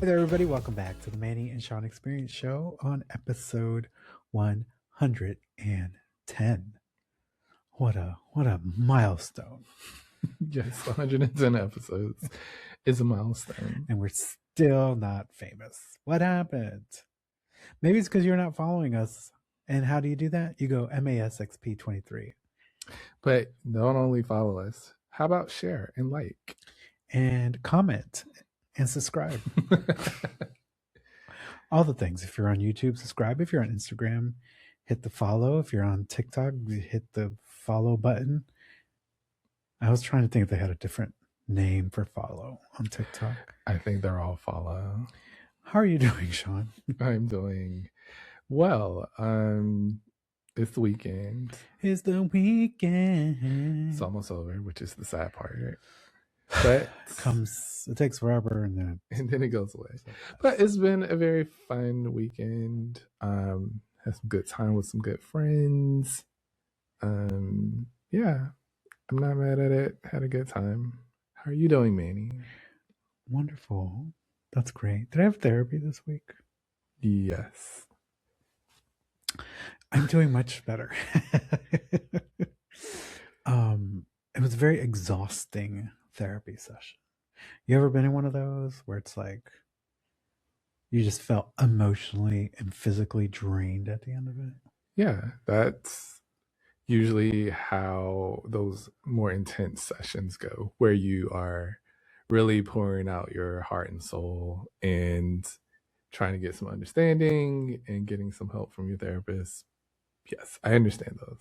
there, everybody. Welcome back to the Manny and Shawn Experience Show on episode 110. What a milestone. Yes, 110 episodes is a milestone. And we're still not famous. What happened? Maybe it's because you're not following us. And how do you do that? You go MASXP23. But don't only follow us. How about share and like? And comment and subscribe. All the things. If you're on YouTube, subscribe. If you're on Instagram, hit the follow. If you're on TikTok, hit the follow button. I was trying to think if they had a different name for follow on TikTok. I think they're all follow. How are you doing, Shawn? I'm doing well. It's the weekend. It's the weekend. It's almost over, which is the sad part. But it takes forever and then it goes away. But it's been a very fun weekend. Had some good time with some good friends. Yeah, I'm not mad at it. Had a good time. How are you doing, Manny? Wonderful. That's great. Did I have therapy this week? Yes. I'm doing much better. It was a very exhausting therapy session. You ever been in one of those where it's like you just felt emotionally and physically drained at the end of it? Yeah, that's usually how those more intense sessions go, where you are really pouring out your heart and soul and trying to get some understanding and getting some help from your therapist. Yes, I understand those.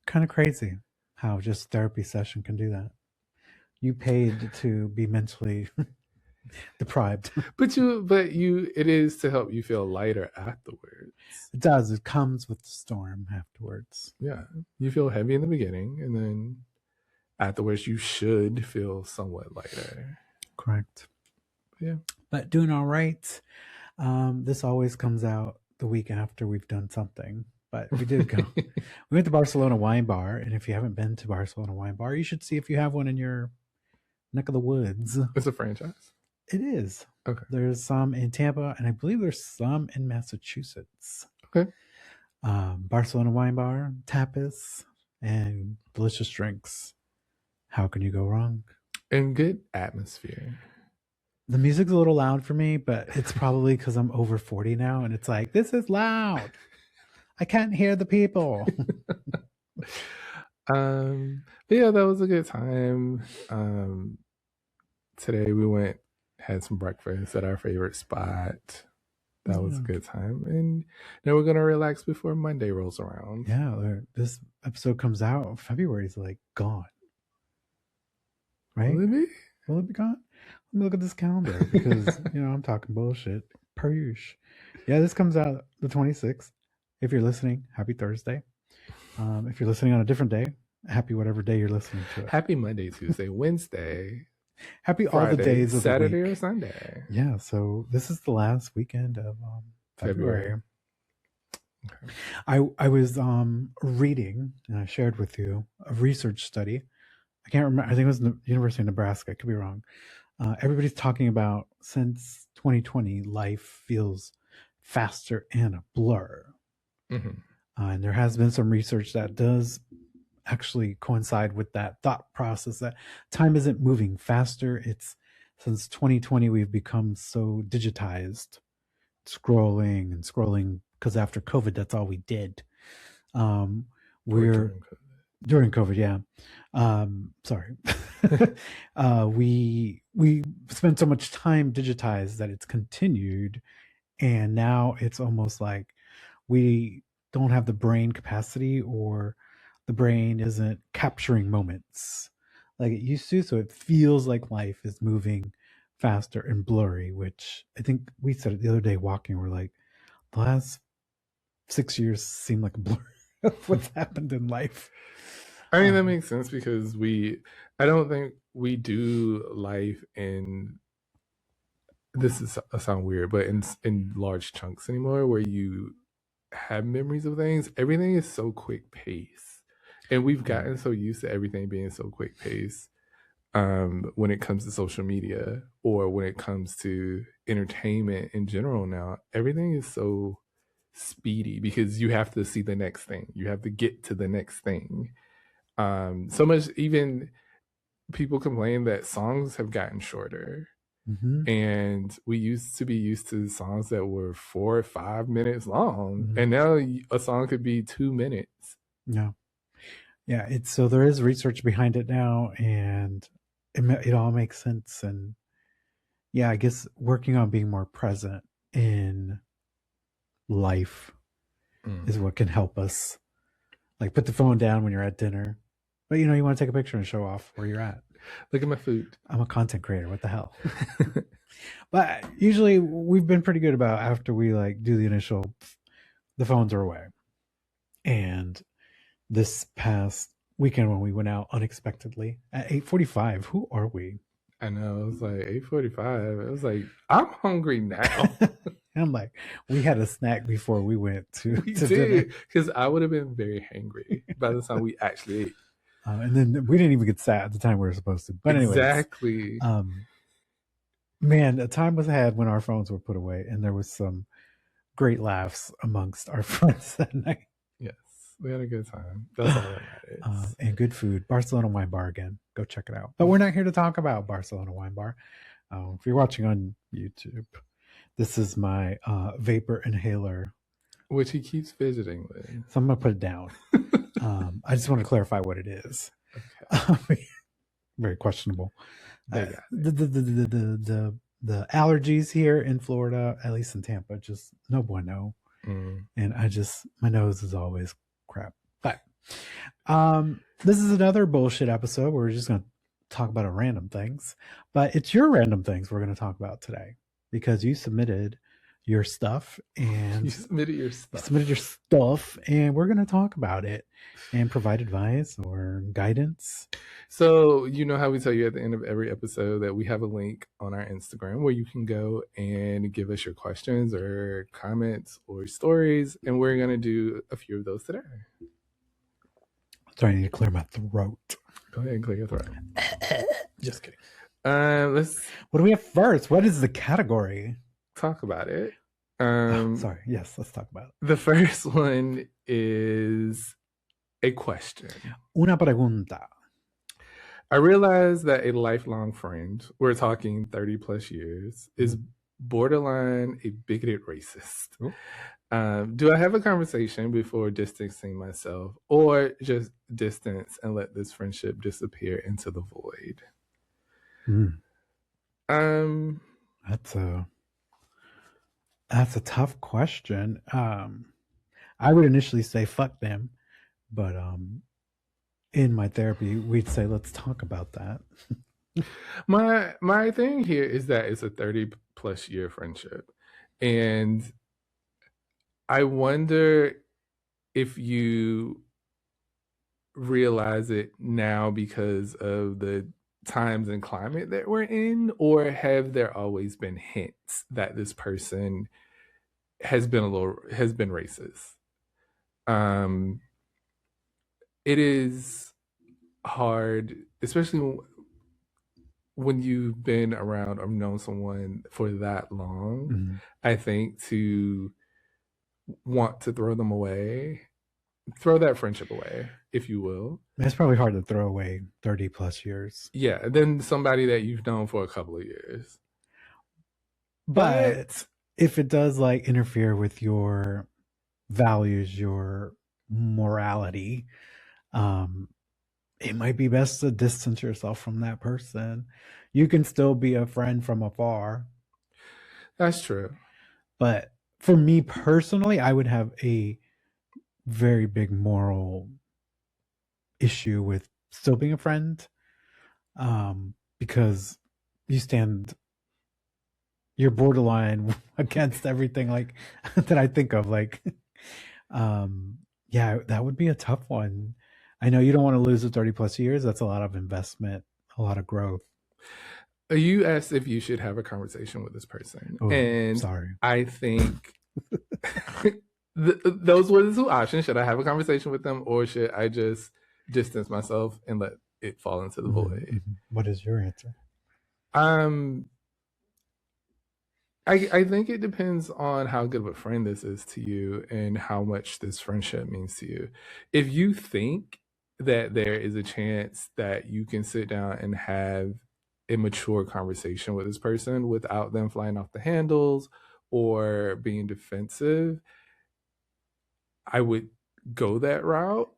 Kind of crazy how just therapy session can do that. You paid to be mentally deprived. But it is to help you feel lighter afterwards. It does. It comes with the storm afterwards. Yeah. You feel heavy in the beginning, and then afterwards you should feel somewhat lighter. Correct. Yeah. But doing all right. This always comes out the week after we've done something. But we did go. We went to Barcelona Wine Bar, and if you haven't been to Barcelona Wine Bar, you should see if you have one in your neck of the woods. It's a franchise? It is. Okay. There's some in Tampa, and I believe there's some in Massachusetts. Okay. Barcelona Wine Bar, tapas, and delicious drinks. How can you go wrong? And good atmosphere. The music's a little loud for me, but it's probably because I'm over 40 now, and it's like, this is loud. I can't hear the people. But yeah, that was a good time. Today we had some breakfast at our favorite spot. That was a good time. And then we're going to relax before Monday rolls around. Yeah, this episode comes out. February's like gone. Right? Will it be? Will it be gone? Let me look at this calendar because, I'm talking bullshit. Perush. Yeah, this comes out the 26th. If you're listening, happy Thursday. If you're listening on a different day, happy whatever day you're listening to it. Happy Monday, Tuesday, Wednesday. Happy Friday, all the days of Saturday the week. Or Sunday. Yeah, so this is the last weekend of February. Okay. I was reading, and I shared with you, a research study. I can't remember. I think it was the University of Nebraska. I could be wrong. Everybody's talking about since 2020, life feels faster and a blur. Mm-hmm. And there has been some research that does actually coincide with that thought process that time isn't moving faster. It's since 2020, we've become so digitized, scrolling because after COVID, that's all we did. During COVID, yeah. Sorry. We spent so much time digitized that it's continued, and now it's almost like we don't have the brain capacity, or the brain isn't capturing moments like it used to. So it feels like life is moving faster and blurry, which I think we said it the other day walking. We're like, the last 6 years seem like a blur of what's happened in life. I mean, that makes sense because I don't think we do life in, this is sound weird, but in large chunks anymore, where you have memories of things. Everything is so quick pace, and we've gotten so used to everything being so quick pace when it comes to social media, or when it comes to entertainment in general now, everything is so speedy because you have to see the next thing. You have to get to the next thing. So much, even people complain that songs have gotten shorter. Mm-hmm. And we used to be used to songs that were 4 or 5 minutes long. Mm-hmm. And now a song could be 2 minutes. Yeah. Yeah. It's so there is research behind it now, and it all makes sense. And yeah, I guess working on being more present in life is what can help us. Like, put the phone down when you're at dinner, but you want to take a picture and show off where you're at. Look at my food. I'm a content creator. What the hell? But usually we've been pretty good about, after we like do the initial, the phones are away. And this past weekend when we went out unexpectedly at 8:45, who are we? I know, it was like 8:45. It was like, I'm hungry now. I'm like, we had a snack before we went to dinner, because I would have been very hangry by the time we actually ate. And then we didn't even get sat at the time we were supposed to. But anyways, exactly. Man, a time was had when our phones were put away, and there was some great laughs amongst our friends that night. Yes, we had a good time. That's all that matters. And good food. Barcelona Wine Bar again. Go check it out. But we're not here to talk about Barcelona Wine Bar. If you're watching on YouTube, this is my vapor inhaler, which he keeps fidgeting with. So I'm going to put it down. I just want to clarify what it is. Okay. Very questionable. The allergies here in Florida, at least in Tampa, just no bueno. And my nose is always crap. But this is another bullshit episode where we're just going to talk about random things. But it's your random things we're going to talk about today, because you submitted your stuff, and you submitted your stuff, and we're going to talk about it and provide advice or guidance. So you know how we tell you at the end of every episode that we have a link on our Instagram where you can go and give us your questions or comments or stories, and we're going to do a few of those today. Sorry, I need to clear my throat. Go ahead and clear your throat. Just kidding. What do we have first? What is the category? Talk about it. Sorry. Yes, let's talk about it. The first one is a question. Una pregunta. I realize that a lifelong friend, we're talking 30 plus years, is borderline a bigoted racist. Do I have a conversation before distancing myself, or just distance and let this friendship disappear into the void? That's a tough question. I would initially say fuck them, but in my therapy we'd say let's talk about that. My thing here is that it's a 30 plus year friendship, and I wonder if you realize it now because of the times and climate that we're in, or have there always been hints that this person has been racist? It is hard, especially when you've been around or known someone for that long, I think, to want to throw them away, throw that friendship away, if you will. It's probably hard to throw away 30 plus years. Yeah, then somebody that you've known for a couple of years. But if it does like interfere with your values, your morality, it might be best to distance yourself from that person. You can still be a friend from afar. That's true. But for me personally, I would have a very big moral issue with still being a friend, because you're borderline against everything like that I think of. Like, yeah, that would be a tough one. I know you don't want to lose the 30 plus years. That's a lot of investment, a lot of growth. You asked if you should have a conversation with this person. Oh, and sorry. I think those were the two options. Should I have a conversation with them, or should I just distance myself and let it fall into the void? What is your answer? I think it depends on how good of a friend this is to you and how much this friendship means to you. If you think that there is a chance that you can sit down and have a mature conversation with this person without them flying off the handles or being defensive, I would go that route.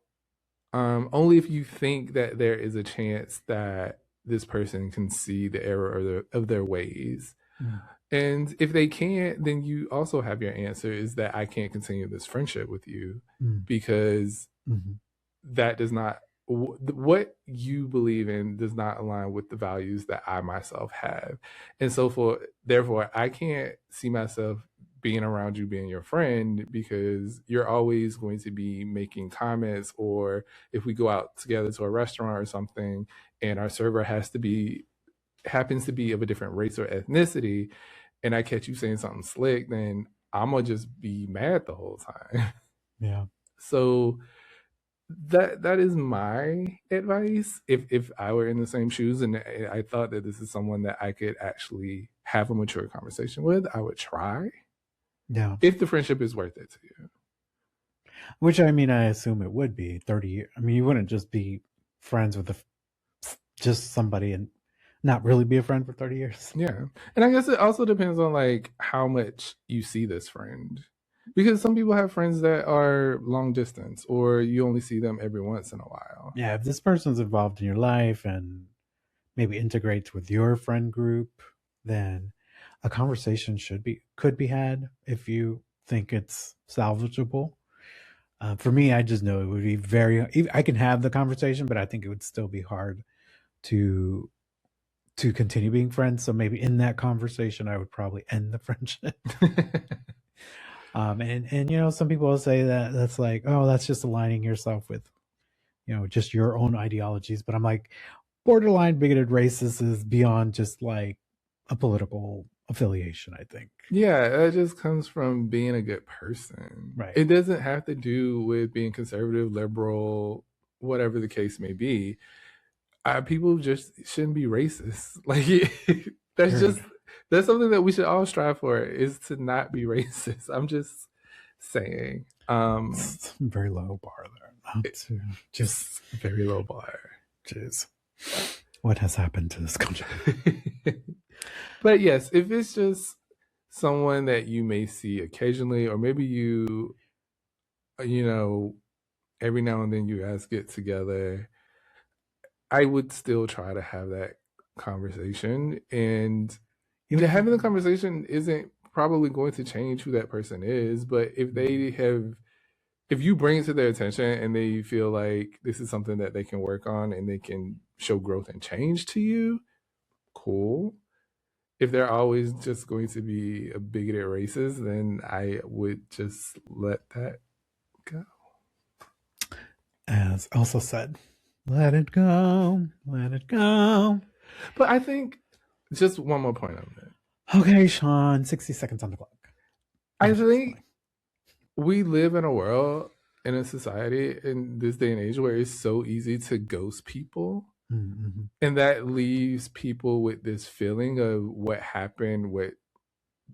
Only if you think that there is a chance that this person can see the error of their ways. Mm. And if they can't, then you also have your answer is that I can't continue this friendship with you because that does not, what you believe in does not align with the values that I myself have. And so therefore, I can't see myself being around you being your friend because you're always going to be making comments, or if we go out together to a restaurant or something and our server happens to be of a different race or ethnicity, and I catch you saying something slick, then I'm gonna just be mad the whole time. Yeah. So that is my advice. If I were in the same shoes and I thought that this is someone that I could actually have a mature conversation with, I would try. Yeah. If the friendship is worth it to you. Which, I mean, I assume it would be 30 years. I mean, you wouldn't just be friends with just somebody and not really be a friend for 30 years. Yeah. And I guess it also depends on like how much you see this friend. Because some people have friends that are long distance or you only see them every once in a while. Yeah, if this person's involved in your life and maybe integrates with your friend group, then a conversation could be had if you think it's salvageable. For me, I just know it would be I can have the conversation, but I think it would still be hard to continue being friends. So maybe in that conversation, I would probably end the friendship. And you know, some people will say that that's like, oh, that's just aligning yourself with, you know, just your own ideologies. But I'm like, borderline bigoted racist is beyond just like a political affiliation, I think. Yeah, that just comes from being a good person. Right. It doesn't have to do with being conservative, liberal, whatever the case may be. People just shouldn't be racist. Like that's something that we should all strive for, is to not be racist. I'm just saying. Very low bar there. Just very low bar. Jeez. What has happened to this country? But yes, if it's just someone that you may see occasionally, or maybe you know, every now and then you guys get together, I would still try to have that conversation. And having the conversation isn't probably going to change who that person is, but if you bring it to their attention and they feel like this is something that they can work on and they can show growth and change to you, cool. If they're always just going to be a bigoted racist, then I would just let that go. As Elsa said, let it go, let it go. But I think just one more point on that. Okay, Shawn, 60 seconds on the clock. I think we live in a world, in a society, in this day and age where it's so easy to ghost people. Mm-hmm. And that leaves people with this feeling of what happened,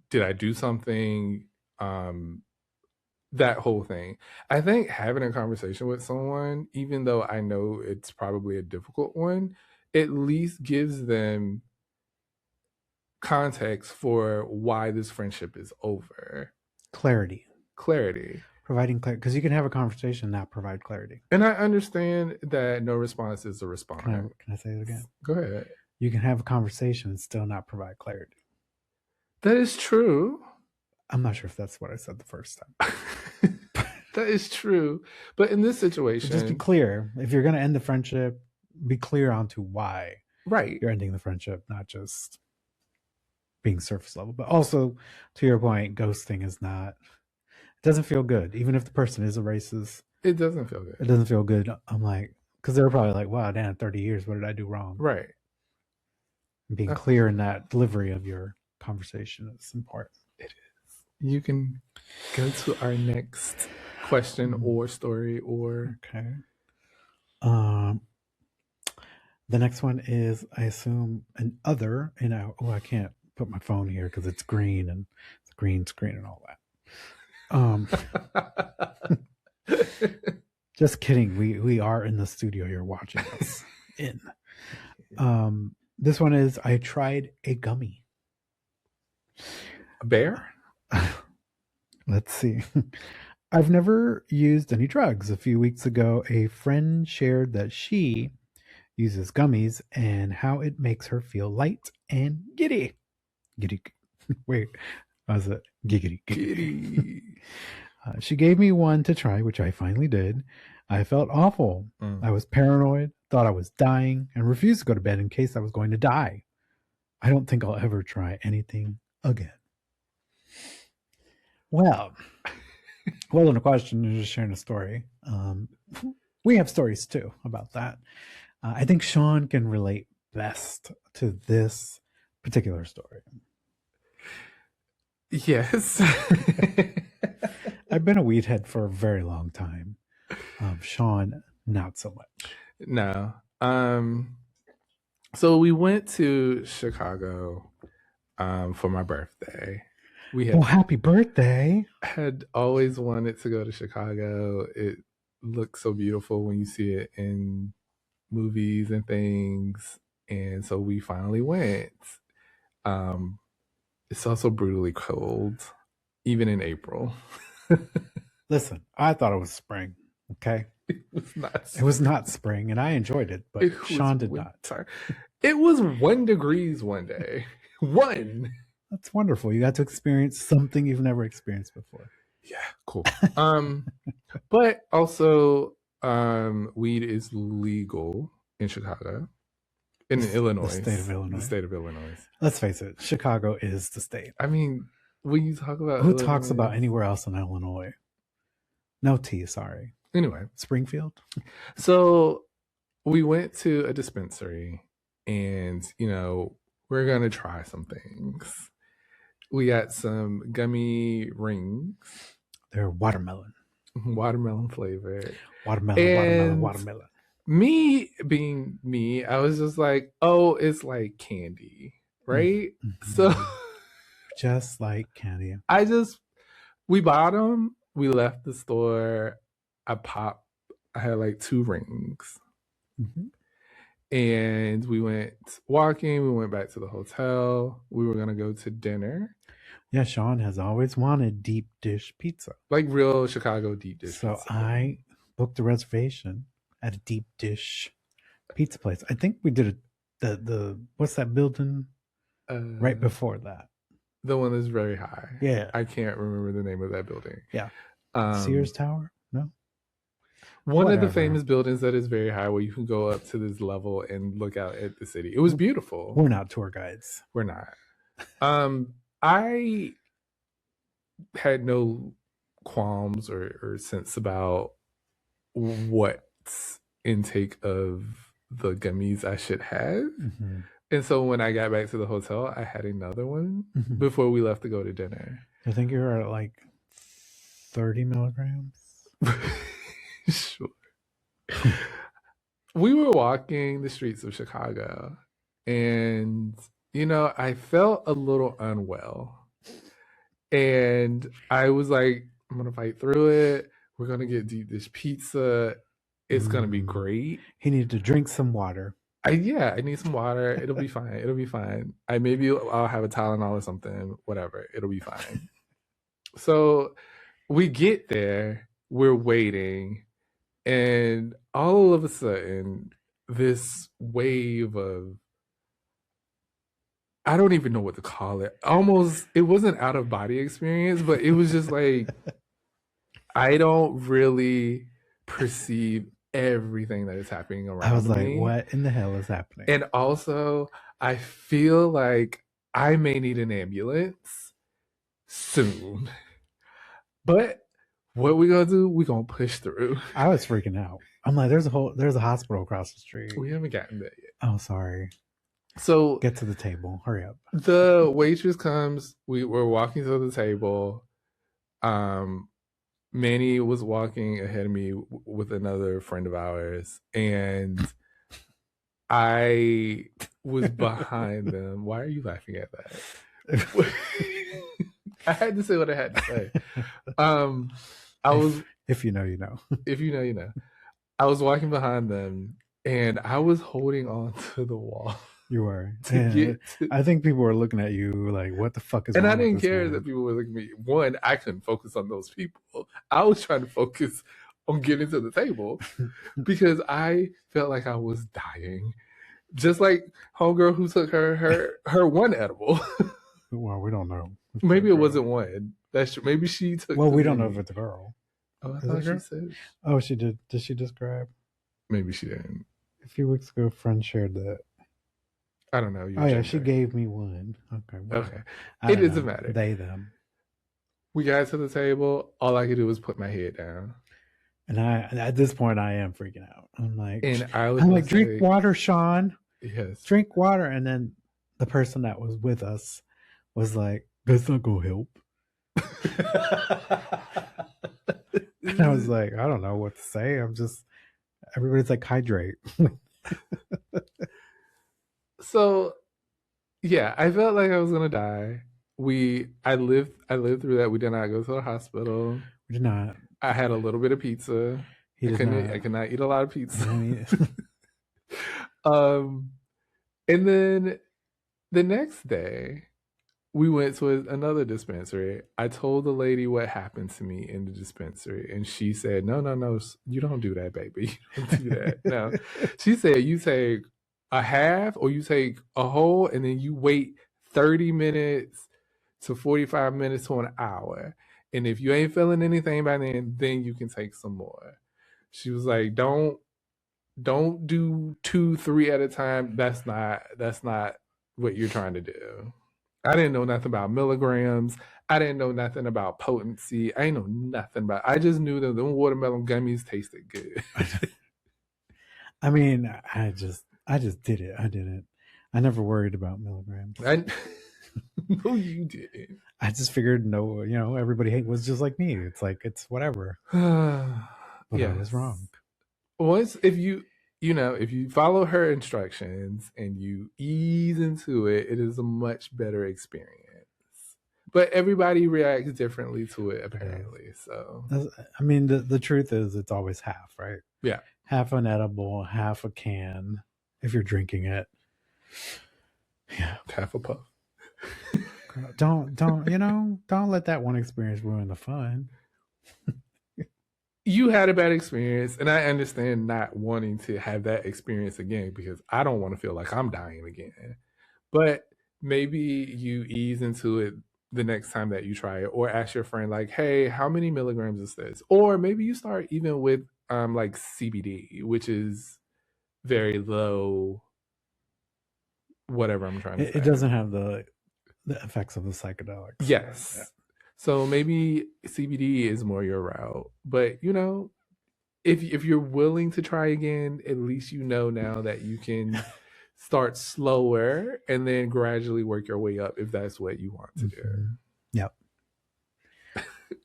did I do something? That whole thing. I think having a conversation with someone, even though I know it's probably a difficult one, at least gives them context for why this friendship is over. Clarity. Providing clarity, because you can have a conversation and not provide clarity. And I understand that no response is a response. Can I say it again? Go ahead. You can have a conversation and still not provide clarity. That is true. I'm not sure if that's what I said the first time. That is true. But in this situation, just be clear. If you're going to end the friendship, be clear onto why you're ending the friendship, not just being surface level. But also, to your point, ghosting is not... It doesn't feel good, even if the person is a racist. It doesn't feel good. It doesn't feel good. I'm like, because they're probably like, wow, damn, 30 years, what did I do wrong? Right. And being clear in that delivery of your conversation is important. It is. You can go to our next question or story or... Okay. The next one is, I assume, an other, I can't put my phone here because it's green and it's a green screen and all that. Just kidding. We are in the studio here watching us in. This one is I tried a gummy. A bear? Let's see. I've never used any drugs. A few weeks ago, a friend shared that she uses gummies and how it makes her feel light and giddy. Giddy. Wait, was it giggity? Giddy. She gave me one to try, which I finally did. I felt awful. I was paranoid, thought I was dying, and refused to go to bed in case I was going to die. I don't think I'll ever try anything again. Well, in a question, you're just sharing a story. We have stories too about that. I think Shawn can relate best to this particular story. Yes. I've been a weed head for a very long time. Shawn, not so much. No. So we went to Chicago for my birthday. Happy birthday. Had always wanted to go to Chicago. It looks so beautiful when you see it in movies and things. And so we finally went. It's also brutally cold, even in April. Listen, I thought it was spring. Okay. It was not. It was not spring, and I enjoyed it, but Shawn did not. It was 1 degree one day. 1. That's wonderful. You got to experience something you've never experienced before. Yeah, cool. But also, weed is legal in Chicago, in Illinois, the state of Illinois. The state of Illinois. Let's face it, Chicago is the state. I mean, when you talk about who talks about anywhere else in Illinois? No tea, sorry. Anyway, Springfield. So we went to a dispensary, and we're gonna try some things. We got some gummy rings. They're watermelon flavored. Watermelon. Me being me, I was just like, oh, it's like candy, right? Mm-hmm. So just like candy. We bought them. We left the store. I had like 2 rings. Mm-hmm. And we went walking. We went back to the hotel. We were going to go to dinner. Yeah, Shawn has always wanted deep dish pizza. Like real Chicago deep dish pizza. So I booked a reservation at a deep dish pizza place. I think we did the what's that building right before that? The one that's very high. Yeah. I can't remember the name of that building. Yeah. Sears Tower? No? One of the famous buildings that is very high where you can go up to this level and look out at the city. It was beautiful. We're not tour guides. We're not. I had no qualms or sense about what intake of the gummies I should have. Mm-hmm. And so when I got back to the hotel, I had another one before we left to go to dinner. I think you were at like 30 milligrams. Sure. We were walking the streets of Chicago, and I felt a little unwell, and I was like, I'm gonna fight through it. We're gonna get deep dish pizza. It's gonna be great. He needed to drink some water. I need some water. It'll be fine. It'll be fine. I'll have a Tylenol or something. Whatever. It'll be fine. So we get there. We're waiting. And all of a sudden, this wave of, I don't even know what to call it. Almost, it wasn't out of body experience, but it was just like, I don't really perceive everything that is happening around me. I was like, what in the hell is happening? And also, I feel like I may need an ambulance soon. But what we gonna do? We gonna push through. I was freaking out. I'm like, there's a hospital across the street. We haven't gotten there yet. Oh, sorry. So get to the table. Hurry up. The waitress comes. We're walking to the table. Manny was walking ahead of me with another friend of ours, and I was behind them. Why are you laughing at that? I had to say what I had to say. I was, if you know, you know. if you know, you know. I was walking behind them, and I was holding on to the wall. You were. I think people were looking at you like, what the fuck is and wrong I didn't with this care man? that people were looking at me. One, I couldn't focus on those people. I was trying to focus on getting to the table because I felt like I was dying. Just like homegirl who took her one edible. Well, we don't know. Maybe it wasn't one. Maybe she took. Well, we don't know if it's a girl. Oh, I thought she said. Oh, she did. Did she describe? Maybe she didn't. A few weeks ago, a friend shared that. I don't know. Oh yeah, she gave me one. Okay. Well, okay. It doesn't matter. They them. We got to the table. All I could do was put my head down. And at this point, I am freaking out. I'm like, and drink water, Shawn. Yes, drink water. And then the person that was with us was like, "That's not gonna help." And I was like, I don't know what to say. Everybody's like, hydrate. So, yeah, I felt like I was gonna die. I lived through that. We did not go to the hospital. We did not. I had a little bit of pizza. I could not eat a lot of pizza. And then the next day, we went to another dispensary. I told the lady what happened to me in the dispensary, and she said, "No, you don't do that, baby. You don't do that." No, she said, "You take a half or you take a whole, and then you wait 30 minutes to 45 minutes to an hour. And if you ain't feeling anything by then you can take some more." She was like, don't do 2-3 at a time. That's not what you're trying to do. I didn't know nothing about milligrams. I didn't know nothing about potency. I didn't know nothing about. I just knew that the watermelon gummies tasted good. I mean, I just did it. I didn't. I never worried about milligrams. No, you didn't. I just figured, everybody was just like me. It's like, it's whatever. But yes. I was wrong. Once, if you follow her instructions and you ease into it, it is a much better experience. But everybody reacts differently to it, apparently. So, I mean, the truth is, it's always half, right? Yeah, half an edible, half a can. If you're drinking it, yeah, half a puff. Don't let that one experience ruin the fun. You had a bad experience, and I understand not wanting to have that experience again because I don't want to feel like I'm dying again. But maybe you ease into it the next time that you try it, or ask your friend like, "Hey, how many milligrams is this?" Or maybe you start even with like CBD, which is very low. Whatever I'm trying to say. It doesn't have the effects of the psychedelics. Yes. Yeah. So maybe CBD is more your route. But, if you're willing to try again, at least you know now that you can start slower and then gradually work your way up if that's what you want to do. Yep.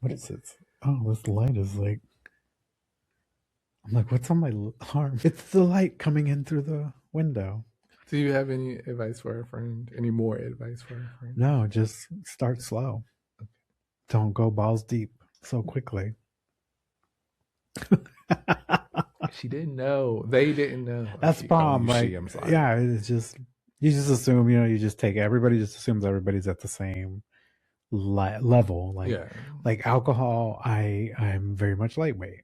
What is it? Oh, this light is like... I'm like, what's on my arm? It's the light coming in through the window. Do you have any advice for a friend? Any more advice for a friend? No, just start slow. Okay. Don't go balls deep so quickly. She didn't know. They didn't know. That's the problem. Yeah, it's just, you just assume, everybody just assumes everybody's at the same level. Like alcohol, I'm very much lightweight.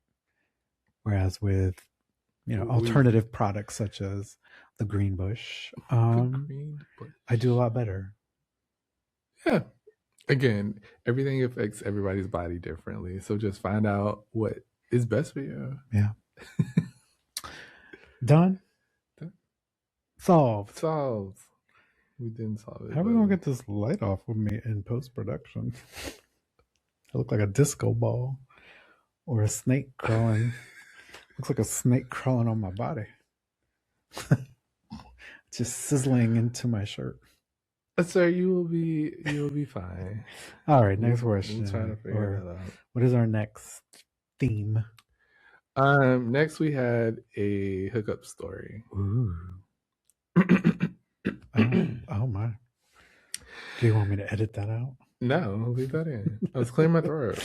Whereas with, alternative products such as the green bush, I do a lot better. Yeah. Again, everything affects everybody's body differently. So just find out what is best for you. Yeah. Done? Solved. We didn't solve it. How are we going to get this light off with me in post-production? I look like a disco ball or a snake crawling. Looks like a snake crawling on my body. Just sizzling into my shirt. Sir, you'll be fine. All right, next question. We'll try to figure that out. What is our next theme? Next we had a hookup story. Ooh. Oh my. Do you want me to edit that out? No, leave that in. I was clearing my throat.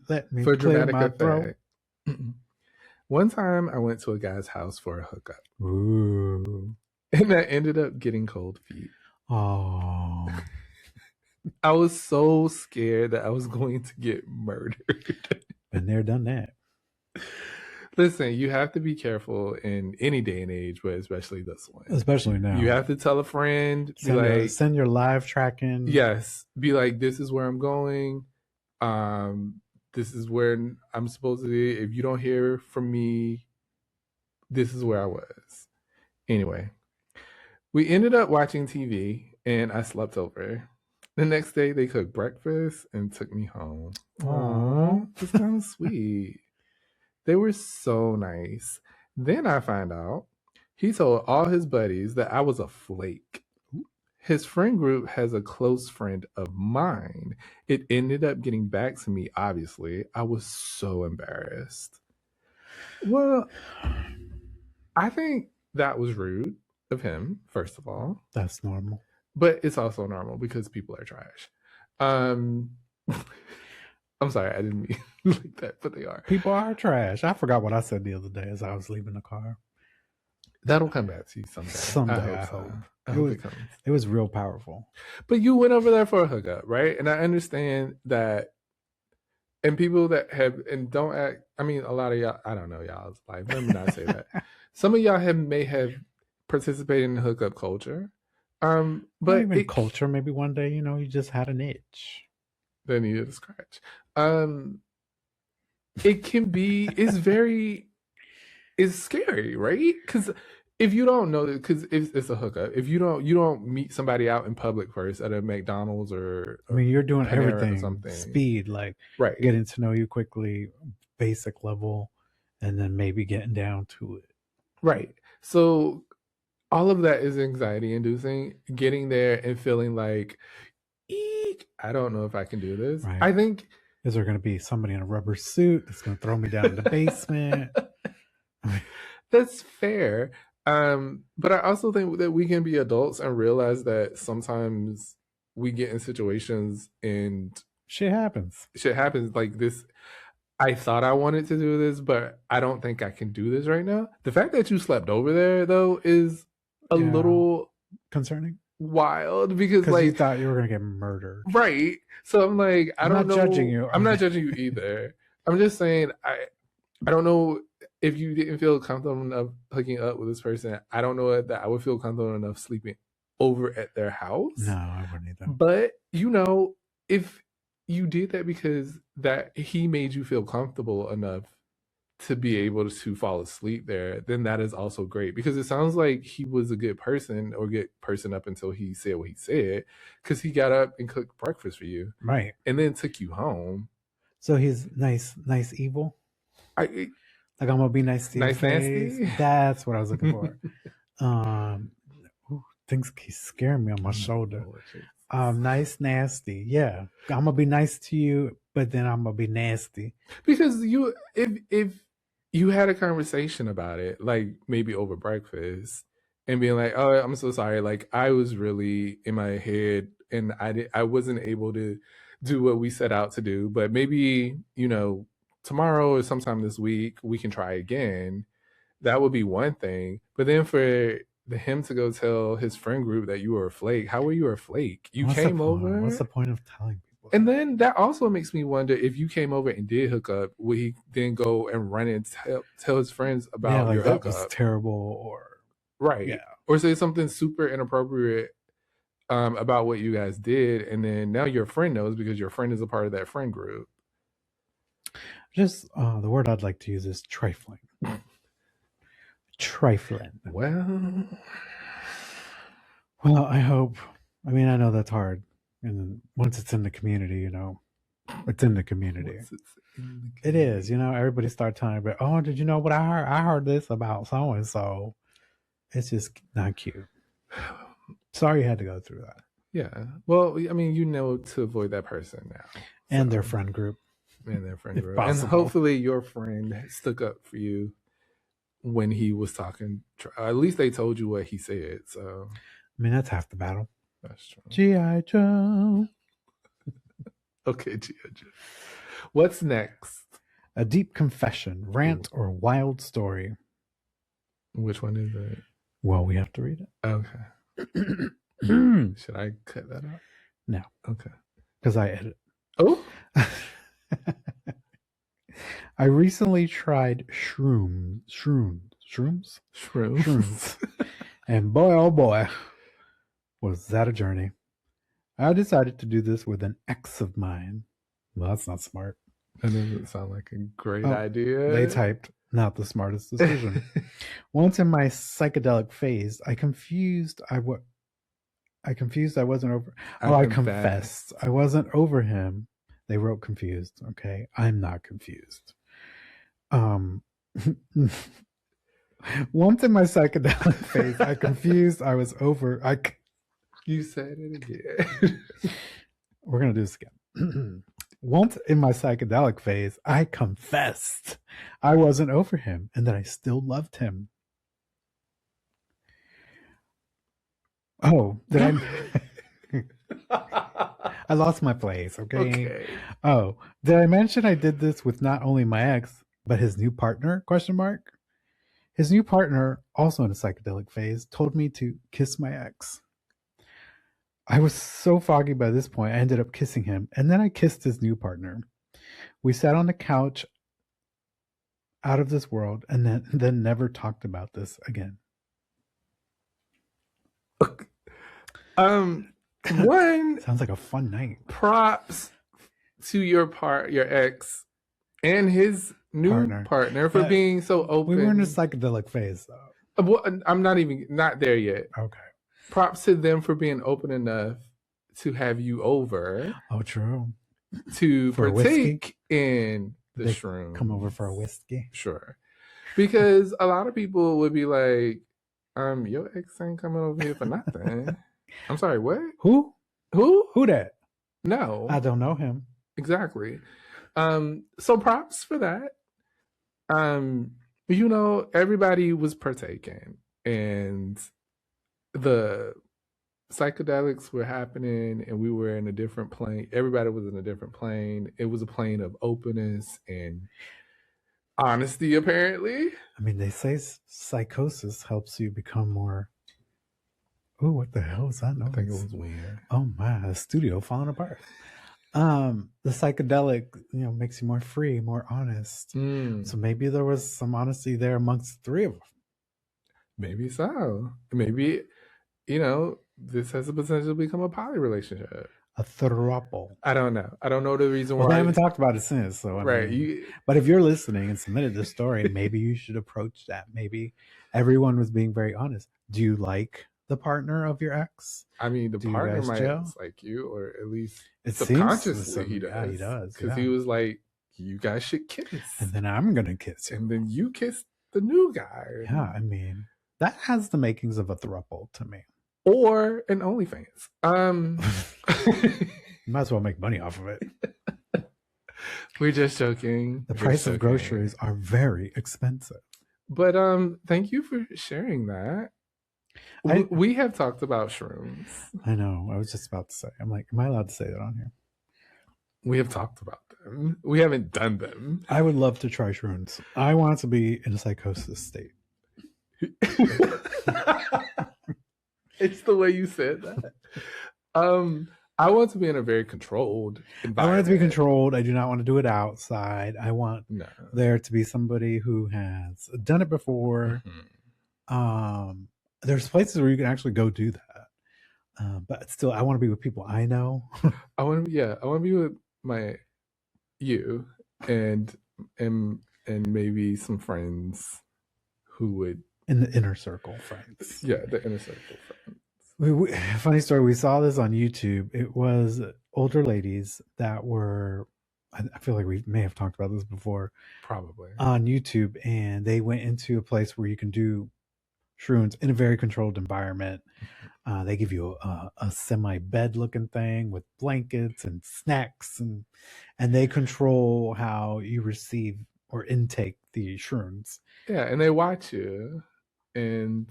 Let me For clear dramatic my throat. effect. One time I went to a guy's house for a hookup. Ooh. And I ended up getting cold feet. Oh. I was so scared that I was going to get murdered. Been there, done that. Listen, you have to be careful in any day and age, but especially this one. Especially now. You have to tell a friend, be send your live tracking. Yes. Be like, this is where I'm going. This is where I'm supposed to be. If you don't hear from me, this is where I was. Anyway, we ended up watching TV and I slept over. The next day they cooked breakfast and took me home. Aww, it's kind of sweet. They were so nice. Then I find out he told all his buddies that I was a flake. His friend group has a close friend of mine. It ended up getting back to me, obviously. I was so embarrassed. Well, I think that was rude of him, first of all. That's normal. But it's also normal because people are trash. I'm sorry, I didn't mean like that, but they are. People are trash. I forgot what I said the other day as I was leaving the car. That'll come back to you someday. Someday, I hope. It was real powerful. But you went over there for a hookup, right? And I understand that. And people that have, and don't act, I mean, a lot of y'all, I don't know y'all's life. Let me not say that. Some of y'all may have participated in the hookup culture. But not even culture, maybe one day, you just had an itch. They needed a scratch. It can be, it's scary, right? Because if you don't know, because it's a hookup, if you don't meet somebody out in public first at a McDonald's or I mean, you're doing Panera everything something. Speed, like right, getting to know you quickly, basic level, and then maybe getting down to it. Right. So all of that is anxiety inducing. Getting there and feeling like, eek, I don't know if I can do this. Right. I think, is there going to be somebody in a rubber suit that's going to throw me down in the basement? That's fair. But I also think that we can be adults and realize that sometimes we get in situations and shit happens. Shit happens like this. I thought I wanted to do this, but I don't think I can do this right now. The fact that you slept over there, though, is a little concerning. Wild because like you thought you were gonna get murdered, right? So I'm like, I'm not judging you. I'm not judging you either. I'm just saying I don't know if you didn't feel comfortable enough hooking up with this person. I don't know that I would feel comfortable enough sleeping over at their house. No, I wouldn't either. But if you did that because that he made you feel comfortable enough to be able to fall asleep there, then that is also great because it sounds like he was a good person up until he said what he said because he got up and cooked breakfast for you, right, and then took you home. So he's nice evil. Like I'm gonna be nice to you. Nice nasty. That's what I was looking for. Things keep scaring me on my shoulder. Nice nasty. Yeah, I'm gonna be nice to you, but then I'm gonna be nasty because if you had a conversation about it, like maybe over breakfast, and being like, "Oh, I'm so sorry. Like I was really in my head, and I wasn't able to do what we set out to do. But maybe tomorrow or sometime this week we can try again." That would be one thing. But then for him to go tell his friend group that you were a flake, how were you a flake? You came over. What's the point of telling people? And then that also makes me wonder if you came over and did hook up, would he then go and run and tell his friends about your hookup? That was terrible, or right, or say something super inappropriate about what you guys did, and then now your friend knows because your friend is a part of that friend group. Just the word I'd like to use is trifling. Trifling. Well, I hope. I mean, I know that's hard. And once it's in the community, it's in the community. It is, everybody start telling me, oh, did you know what I heard? I heard this about so-and-so. It's just not cute. Sorry you had to go through that. Yeah. Well, I mean, to avoid that person now. And their friend group. And hopefully your friend stuck up for you when he was talking. At least they told you what he said. So, I mean, that's half the battle. That's true. G.I. Joe. Okay, G.I. Joe. What's next? A deep confession, rant, or wild story. Which one is it? Well, we have to read it. Okay. Should I cut that out? No. Okay. Because I edit. Oh. I recently tried shrooms, and boy, oh boy, was that a journey. I decided to do this with an ex of mine. Well, that's not smart. That doesn't sound like a great idea. They typed, not the smartest decision. Once in my psychedelic phase, I confessed I wasn't over. I confessed I wasn't over him. They wrote confused. Okay, I'm not confused. Once in my psychedelic phase, I confused I was over. You said it again. We're gonna do this again. Once in my psychedelic phase, I confessed I wasn't over him and that I still loved him. Oh, did I lost my place, okay? Oh, did I mention I did this with not only my ex, but his new partner, ? His new partner, also in a psychedelic phase, told me to kiss my ex. I was so foggy by this point, I ended up kissing him, and then I kissed his new partner. We sat on the couch out of this world, and then never talked about this again. One sounds like a fun night. Props to your ex, and his new partner for being so open. We were in a psychedelic phase, though. I'm not there yet. Okay. Props to them for being open enough to have you over. Oh, true. To partake in the shrooms. Come over for a whiskey. Sure. Because a lot of people would be like, your ex ain't coming over here for nothing. I'm sorry, what? Who? Who that? No. I don't know him. Exactly. So props for that. Everybody was partaking, and the psychedelics were happening, and we were in a different plane. Everybody was in a different plane. It was a plane of openness and honesty, apparently. I mean, they say psychosis helps you become more... Oh, what the hell is that noise? I think it was weird. Oh my, the studio falling apart. The psychedelic, makes you more free, more honest. So maybe there was some honesty there amongst the three of them. Maybe so. Maybe, this has the potential to become a poly relationship. A throuple. I don't know. I don't know the reason why. I haven't talked about it since. So right. But if you're listening and submitted this story, maybe you should approach that. Maybe everyone was being very honest. Do you like the partner of your ex? I mean, the partner might like you, or at least it subconsciously he does. Yeah, he does. Because he was like, you guys should kiss. And then I'm going to kiss you. And then you kiss the new guy. Yeah, I mean, that has the makings of a throuple to me. Or an OnlyFans. You might as well make money off of it. We're just joking. The price of groceries are very expensive. But thank you for sharing that. We have talked about shrooms. I know. I was just about to say. I'm like, am I allowed to say that on here? We have talked about them. We haven't done them. I would love to try shrooms. I want to be in a psychosis state. It's the way you said that. I want to be in a very controlled environment. I want it to be controlled. I do not want to do it outside. I want there to be somebody who has done it before. Mm-hmm. There's places where you can actually go do that. But still, I want to be with people I know. I want to be with you and maybe some friends who would. In the inner circle friends. Yeah, the inner circle friends. Funny story, we saw this on YouTube. It was older ladies that were, I feel like we may have talked about this before. Probably. On YouTube, and they went into a place where you can do shrooms in a very controlled environment. They give you a semi-bed looking thing with blankets and snacks, and they control how you receive or intake the shrooms. Yeah, and they watch you. And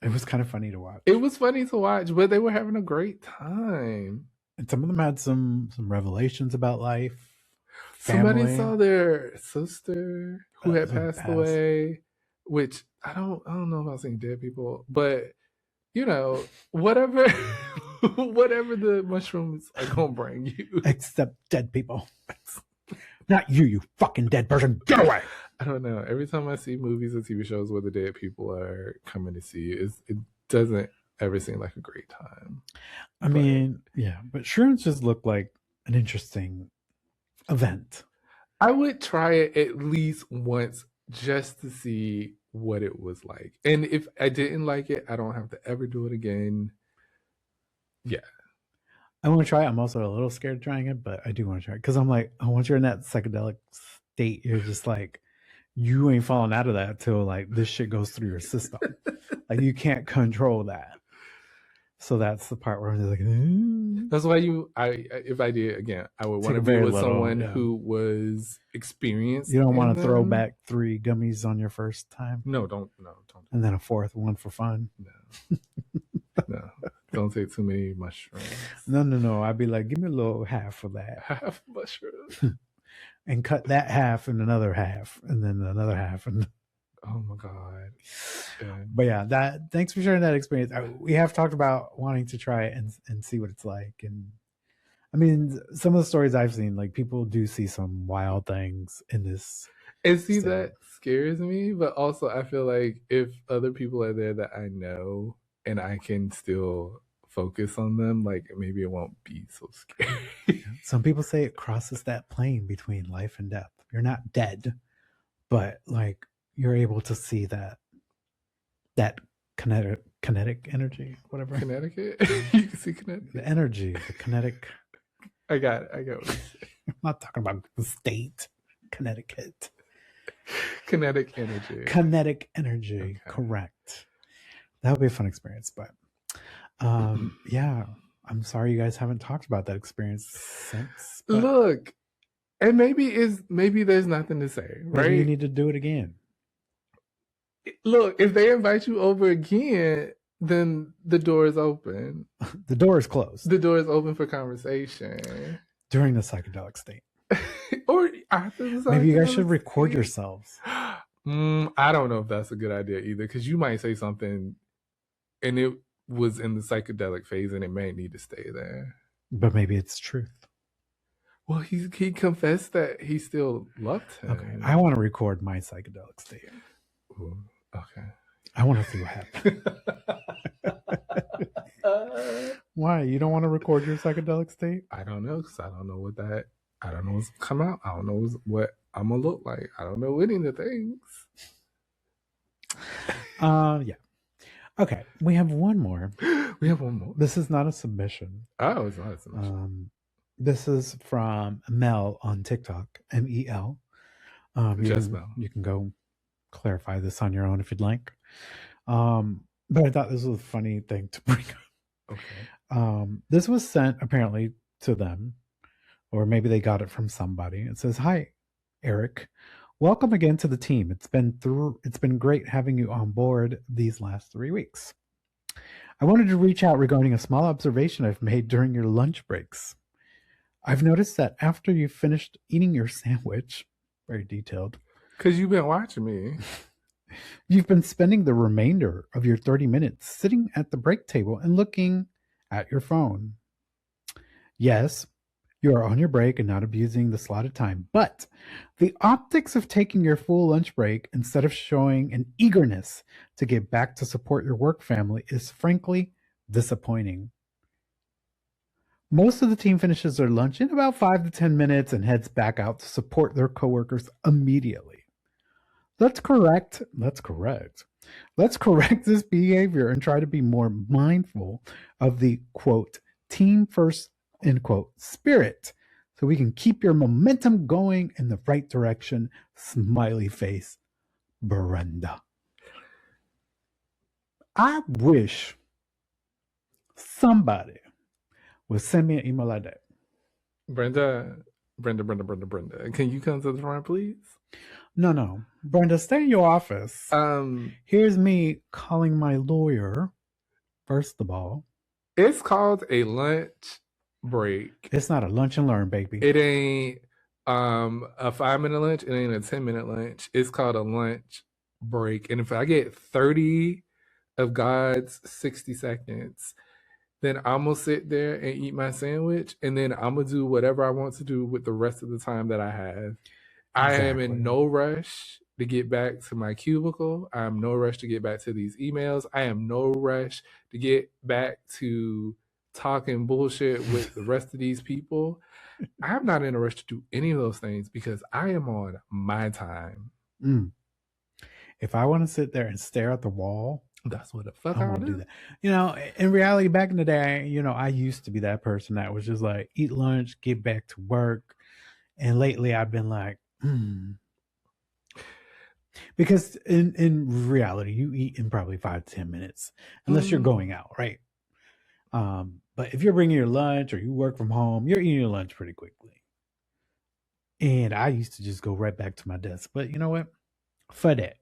It was kind of funny to watch. It was funny to watch, but they were having a great time. And some of them had some revelations about life, Somebody family. saw their sister who had passed away, which I don't know if I've seen dead people, but you know, whatever whatever the mushrooms are gonna bring you. Except dead people. Not you, you fucking dead person. Get away! I don't know. Every time I see movies or TV shows where the dead people are coming to see you, it doesn't ever seem like a great time. I mean, yeah, but Shrooms just look like an interesting event. I would try it at least once just to see what it was like. And if I didn't like it, I don't have to ever do it again. Yeah. I want to try it. I'm also a little scared trying it, but I do want to try it because I'm like, once you're in that psychedelic state, you're just like, you ain't falling out of that till like this shit goes through your system. Like you can't control that. So that's the part where I'm like, that's why if I did again, I would want to be with someone who was experienced. You don't want to throw back 3 gummies on your first time. No, don't. And then a 4th one for fun. No, don't take too many mushrooms. No. I'd be like, give me a little half of that. Half mushrooms. And cut that half and another half, and then another half, and oh my god! Yeah. But yeah, thanks for sharing that experience. We have talked about wanting to try it and see what it's like, and I mean, some of the stories I've seen, like people do see some wild things in this. And see, that scares me, but also I feel like if other people are there that I know and I can still focus on them, like maybe it won't be so scary. Some people say it crosses that plane between life and death. You're not dead, but like you're able to see that kinetic energy, whatever. Connecticut? You can see Connecticut. The energy, the kinetic. I got it. I'm not talking about the state, Connecticut. Kinetic energy. Kinetic energy, okay. Correct. That would be a fun experience, but yeah, I'm sorry you guys haven't talked about that experience since. Look, and maybe there's nothing to say, right? Maybe you need to do it again. Look, if they invite you over again, then the door is open. The door is closed. The door is open for conversation. During the psychedelic state. Or after the psychedelic Maybe you guys should record yourselves. I don't know if that's a good idea either, because you might say something and it was in the psychedelic phase and it may need to stay there. But maybe it's truth. Well, he confessed that he still loved him. Okay, I want to record my psychedelic state. Ooh, okay. I want to see what happens. Why? You don't want to record your psychedelic state? I don't know, because I don't know what's come out. I don't know what I'm gonna look like. I don't know any of the things. Yeah. Okay, we have one more. This is not a submission. Oh, it's not a submission. This is from Mel on TikTok, MEL. Just Mel. You can go clarify this on your own if you'd like. But I thought this was a funny thing to bring up. Okay. This was sent apparently to them, or maybe they got it from somebody. It says, "Hi, Eric. Welcome again to the team. It's been great having you on board these last 3 weeks. I wanted to reach out regarding a small observation I've made during your lunch breaks. I've noticed that after you've finished eating your sandwich," very detailed, because you've been watching me, "you've been spending the remainder of your 30 minutes sitting at the break table and looking at your phone. Yes, you are on your break and not abusing the slotted time, but the optics of taking your full lunch break instead of showing an eagerness to get back to support your work family is frankly disappointing. Most of the team finishes their lunch in about 5 to 10 minutes and heads back out to support their coworkers immediately. Let's correct this behavior and try to be more mindful of the, quote, team first, end quote, spirit, so we can keep your momentum going in the right direction. Smiley face, Brenda." I wish somebody would send me an email like that. Brenda, Brenda. Can you come to the front, please? No. Brenda, stay in your office. Here's me calling my lawyer, first of all. It's called a lunch break. It's not a lunch and learn, baby. It ain't a 5-minute lunch. It ain't a 10-minute lunch. It's called a lunch break. And if I get 30 of God's 60 seconds, then I'm going to sit there and eat my sandwich. And then I'm going to do whatever I want to do with the rest of the time that I have. Exactly. I am in no rush to get back to my cubicle. I am no rush to get back to these emails. I am no rush to get back to talking bullshit with the rest of these people. I'm not in a rush to do any of those things because I am on my time. If I want to sit there and stare at the wall, that's what the fuck I want to do. That. You know, in reality, back in the day, you know, I used to be that person that was just like, eat lunch, get back to work. And lately I've been like, Because in reality, you eat in probably 5 to 10 minutes, unless you're going out, right? But if you're bringing your lunch or you work from home, you're eating your lunch pretty quickly. And I used to just go right back to my desk. But you know what? For that.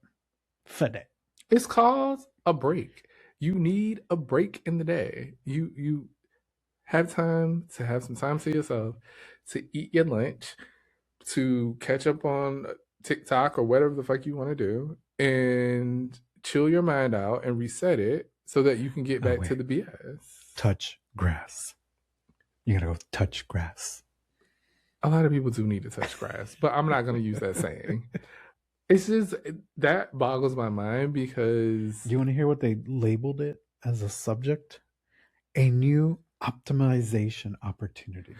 It's called a break. You need a break in the day. You have time to have some time to yourself, to eat your lunch, to catch up on TikTok or whatever the fuck you want to do, and chill your mind out and reset it so that you can get back to the BS. Touch grass. You gotta go touch grass. A lot of people do need to touch grass, but I'm not going to use that saying. It's just, that boggles my mind because... Do you want to hear what they labeled it as a subject? A new optimization opportunity.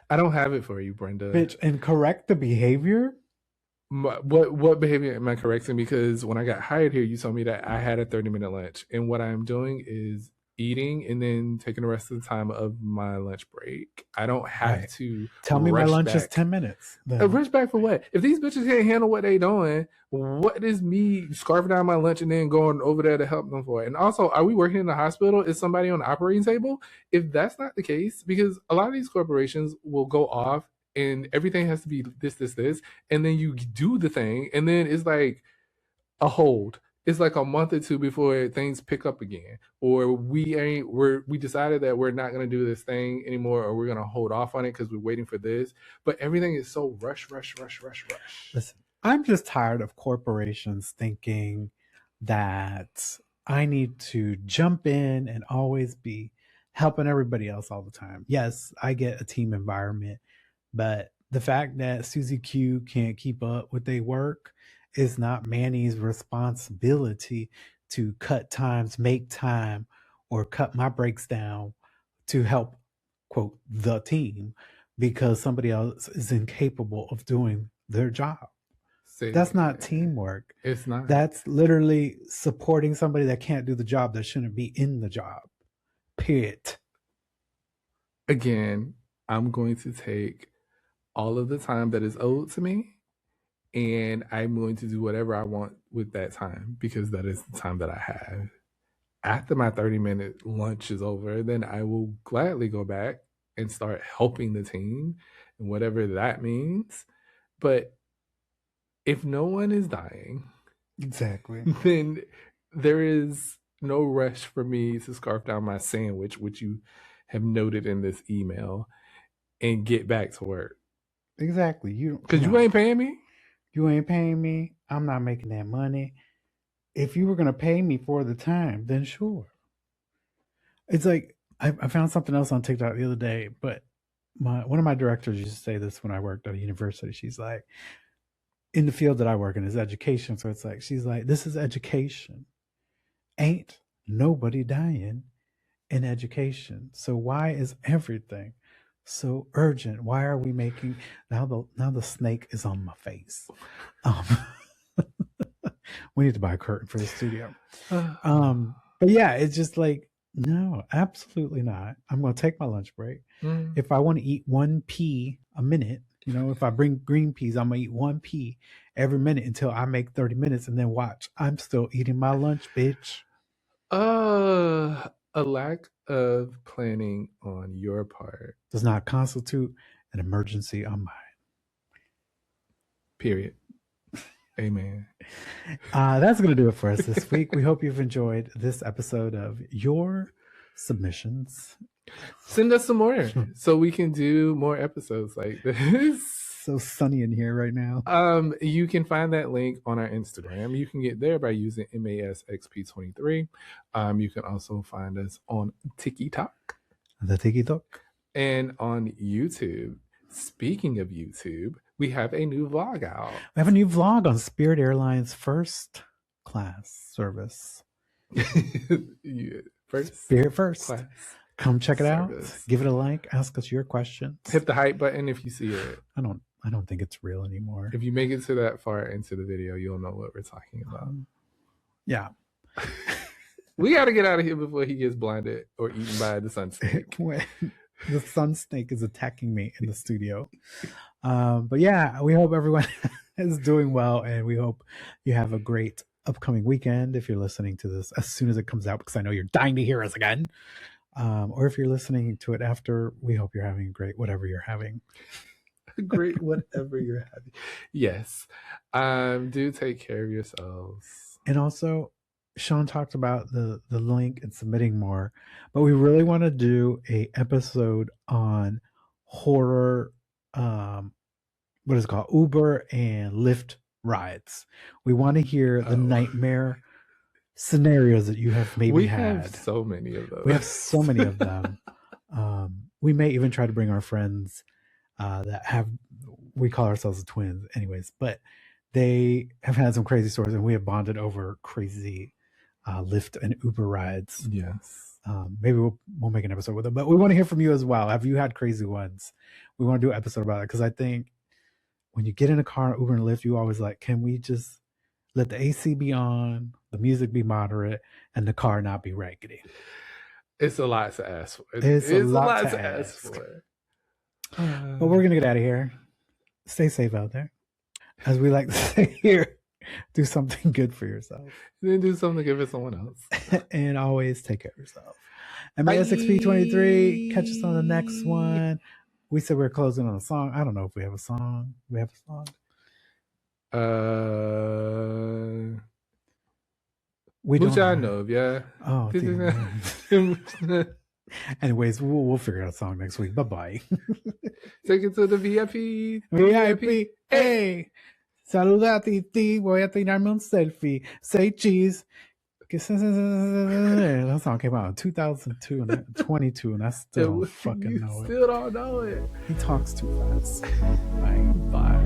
I don't have it for you, Brenda. Bitch, and correct the behavior? What behavior am I correcting? Because when I got hired here, you told me that I had a 30-minute lunch. And what I'm doing is eating and then taking the rest of the time of my lunch break. I don't have to tell me my lunch is 10 minutes. Rush back for what? If these bitches can't handle what they doing, what is me scarfing down my lunch and then going over there to help them for it? And also, are we working in the hospital? Is somebody on the operating table? If that's not the case, because a lot of these corporations will go off and everything has to be this, and then you do the thing, and then it's like a hold. It's like a month or two before things pick up again, or we decided that we're not going to do this thing anymore, or we're going to hold off on it because we're waiting for this. But everything is so rush. Listen, I'm just tired of corporations thinking that I need to jump in and always be helping everybody else all the time. Yes, I get a team environment, but the fact that Susie Q can't keep up with their work is not Manny's responsibility to cut times, make time, or cut my breaks down to help, quote, the team, because somebody else is incapable of doing their job. That's not teamwork. It's not. That's literally supporting somebody that can't do the job, that shouldn't be in the job. Period. Again, I'm going to take all of the time that is owed to me, and I'm going to do whatever I want with that time because that is the time that I have. After my 30-minute lunch is over, then I will gladly go back and start helping the team and whatever that means. But if no one is dying, exactly, then there is no rush for me to scarf down my sandwich, which you have noted in this email, and get back to work. Exactly. Because you ain't paying me. You ain't paying me. I'm not making that money. If you were going to pay me for the time, then sure. It's like, I found something else on TikTok the other day, but one of my directors used to say this when I worked at a university. She's like, in the field that I work in is education. So it's like, she's like, this is education. Ain't nobody dying in education. So why is everything so urgent? Why are we making now the snake is on my face? We need to buy a curtain for the studio. But yeah, it's just like, no, absolutely not. I'm going to take my lunch break. If I want to eat 1 pea a minute, you know, if I bring green peas, I'm going to eat 1 pea every minute until I make 30 minutes, and then watch. I'm still eating my lunch, bitch. a lack of planning on your part does not constitute an emergency on mine. Period. Amen. That's going to do it for us this week. We hope you've enjoyed this episode of Your Submissions. Send us some more so we can do more episodes like this. So sunny in here right now. You can find that link on our Instagram. You can get there by using MASXP23. You can also find us on TikTok. The TikTok. And on YouTube. Speaking of YouTube, we have a new vlog out. We have a new vlog on Spirit Airlines first class service. Spirit first. Class. Come check it out. Give it a like. Ask us your questions. Hit the hype button if you see it. I don't think it's real anymore. If you make it to that far into the video, you'll know what we're talking about. Yeah. We got to get out of here before he gets blinded or eaten by the sun snake. The sun snake is attacking me in the studio. But yeah, we hope everyone is doing well, and we hope you have a great upcoming weekend if you're listening to this as soon as it comes out, because I know you're dying to hear us again. Or if you're listening to it after, we hope you're having a great whatever you're having. Great whatever you're having. Yes. Do take care of yourselves. And also, Shawn talked about the link and submitting more, but we really want to do a episode on horror, what is it called? Uber and Lyft rides. We want to hear the nightmare scenarios that you have maybe had. We have so many of those. We have so many of them. We may even try to bring our friends that have, we call ourselves the twins anyways, but they have had some crazy stories, and we have bonded over crazy Lyft and Uber rides. Yes. Maybe we'll make an episode with them, but we want to hear from you as well. Have you had crazy ones? We want to do an episode about it, because I think when you get in a car, Uber and Lyft, you always like, can we just let the AC be on, the music be moderate, and the car not be raggedy? It's a lot to ask for. It's a lot to ask for. But we're going to get out of here. Stay safe out there. As we like to say here, do something good for yourself. Then do something good for someone else. And always take care of yourself. MASXP23, catch us on the next one. We said we're closing on a song. I don't know if we have a song. We have a song? Which I know of, yeah. Oh, anyways, we'll figure out a song next week. Bye-bye. Take it to the VIP. VIP. Hey. Saluda, Titi. Voy a tirarme un selfie. Say cheese. That song came out in 2002 and 22, and I still fucking know it. Still don't know it. He talks too fast. Bye.